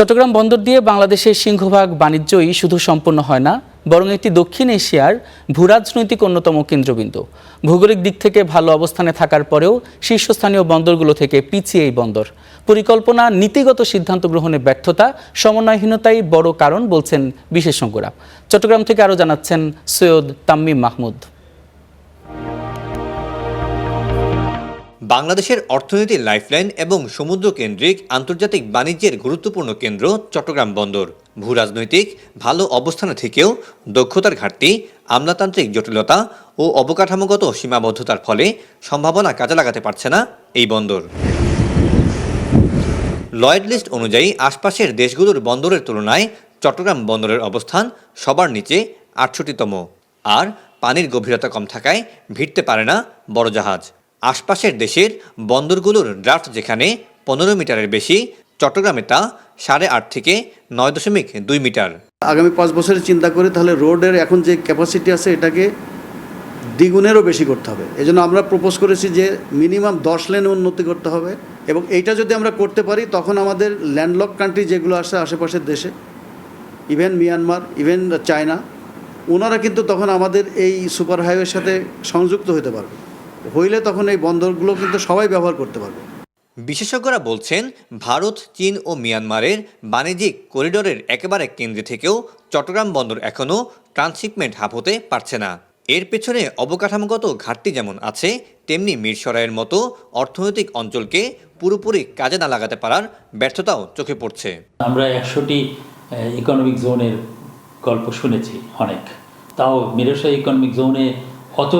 চট্টগ্রাম বন্দর দিয়ে বাংলাদেশের সিংহভাগ বাণিজ্যই শুধু সম্পন্ন হয় না, বরং এটি দক্ষিণ এশিয়ার ভূরাজনৈতিক অন্যতম কেন্দ্রবিন্দু। ভৌগোলিক দিক থেকে ভালো অবস্থানে থাকার পরেও শীর্ষস্থানীয় বন্দরগুলো থেকে পিছিয়ে এই বন্দর। পরিকল্পনা, নীতিগত সিদ্ধান্ত গ্রহণে ব্যর্থতা, সমন্বয়হীনতাই বড় কারণ বলছেন বিশেষজ্ঞরা। চট্টগ্রাম থেকে আরও জানাচ্ছেন সৈয়দ তাম্মিম মাহমুদ। বাংলাদেশের অর্থনীতির লাইফলাইন এবং সমুদ্র কেন্দ্রিক আন্তর্জাতিক বাণিজ্যের গুরুত্বপূর্ণ কেন্দ্র চট্টগ্রাম বন্দর। ভূরাজনৈতিক ভালো অবস্থানে থেকেও দক্ষতার ঘাটতি, আমলাতান্ত্রিক জটিলতা ও অবকাঠামোগত সীমাবদ্ধতার ফলে সম্ভাবনা কাজে লাগাতে পারছে না এই বন্দর। লয়েড লিস্ট অনুযায়ী আশপাশের দেশগুলোর বন্দরের তুলনায় চট্টগ্রাম বন্দরের অবস্থান সবার নিচে ৬৮তম। আর পানির গভীরতা কম থাকায় ভিড়তে পারে না বড় জাহাজ। আশপাশের দেশের বন্দরগুলোর ড্রাফট যেখানে ১৫ মিটারের বেশি, চট্টগ্রামে তা ৮.৫ থেকে ৯.২ মিটার। আগামী ৫ বছরের চিন্তা করি তাহলে রোডের এখন যে ক্যাপাসিটি আছে এটাকে দ্বিগুণেরও বেশি করতে হবে। এজন্য আমরা প্রপোজ করেছি যে মিনিমাম ১০ লেন উন্নতি করতে হবে, এবং এইটা যদি আমরা করতে পারি তখন আমাদের ল্যান্ডলক কান্ট্রি যেগুলো আছে আশেপাশের দেশে, ইভেন মিয়ানমার, ইভেন চায়না, ওনারা কিন্তু তখন আমাদের এই সুপার হাইওয়ের সাথে সংযুক্ত হতে পারবে। হইলে তখন এই বন্দরগুলো কিন্তু সবাই ব্যবহার করতে পারবে। বিশেষজ্ঞরা বলছেন, ভারত, চীন ও মিয়ানমারের বাণিজ্যিক করিডোরের একেবারে কেন্দ্রে থেকেও চট্টগ্রাম বন্দর এখনও ট্রান্সশিপমেন্ট হাব হতে পারছে না। এর পেছনে অবকাঠামোগত ঘাটতি যেমন আছে, তেমনি মিরসরাইয়ের মতো অর্থনৈতিক অঞ্চলকে পুরোপুরি কাজে না লাগাতে পারার ব্যর্থতাও চোখে পড়ছে। আমরা ১০০টি ইকোনমিক জোনের গল্প শুনেছি অনেক, তাও মিরসরাই ইকোনমিক জোনে অত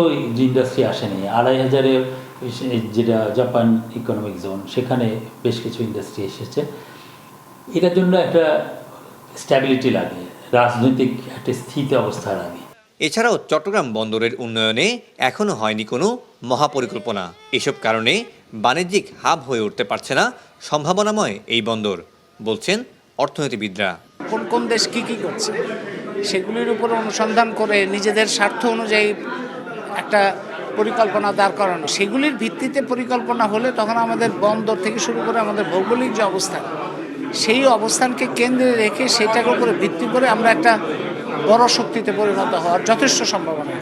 ইন্ডাস্ট্রি আসেনি। ২৫০০-এ যেটা জাপান ইকোনমিক জোন, সেখানে বেশ কিছু ইন্ডাস্ট্রি এসেছে। এটার জন্য একটা স্ট্যাবিলিটি লাগে, রাজনৈতিক একটা স্থিতি অবস্থা লাগে। এছাড়াও চট্টগ্রাম বন্দরের উন্নয়নে এখনও হয়নি কোনো মহাপরিকল্পনা। এসব কারণে বাণিজ্যিক হাব হয়ে উঠতে পারছে না সম্ভাবনাময় এই বন্দর, বলছেন অর্থনীতিবিদরা। কোন কোন দেশ কী করছে সেগুলির উপর অনুসন্ধান করে নিজেদের স্বার্থ অনুযায়ী একটা পরিকল্পনা দাঁড় করানো, সেগুলির ভিত্তিতে পরিকল্পনা হলে তখন আমাদের বন্দর থেকে শুরু করে আমাদের ভৌগোলিক যে অবস্থান, সেই অবস্থানকে কেন্দ্রে রেখে সেটার উপরে ভিত্তি করে আমরা একটা বড় শক্তিতে পরিণত হওয়ার যথেষ্ট সম্ভাবনা।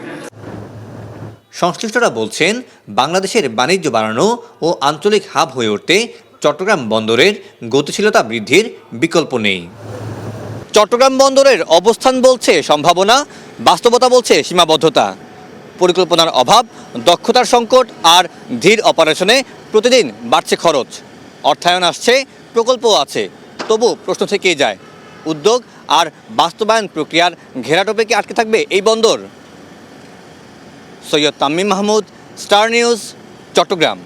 সংশ্লিষ্টরা বলছেন, বাংলাদেশের বাণিজ্য বাড়ানো ও আঞ্চলিক হাব হয়ে উঠতে চট্টগ্রাম বন্দরের গতিশীলতা বৃদ্ধির বিকল্প নেই। চট্টগ্রাম বন্দরের অবস্থান বলছে সম্ভাবনা, বাস্তবতা বলছে সীমাবদ্ধতা। পরিকল্পনার অভাব, দক্ষতার সংকট আর ধীর অপারেশনে প্রতিদিন বাড়ছে খরচ। অর্থায়ন আসছে, প্রকল্পও আছে, তবু প্রশ্ন থেকেই যায়, উদ্যোগ আর বাস্তবায়ন প্রক্রিয়ার ঘেরাটোপে কি আটকে থাকবে এই বন্দর? Syed Tammim Mahmud, star news, Chittagong.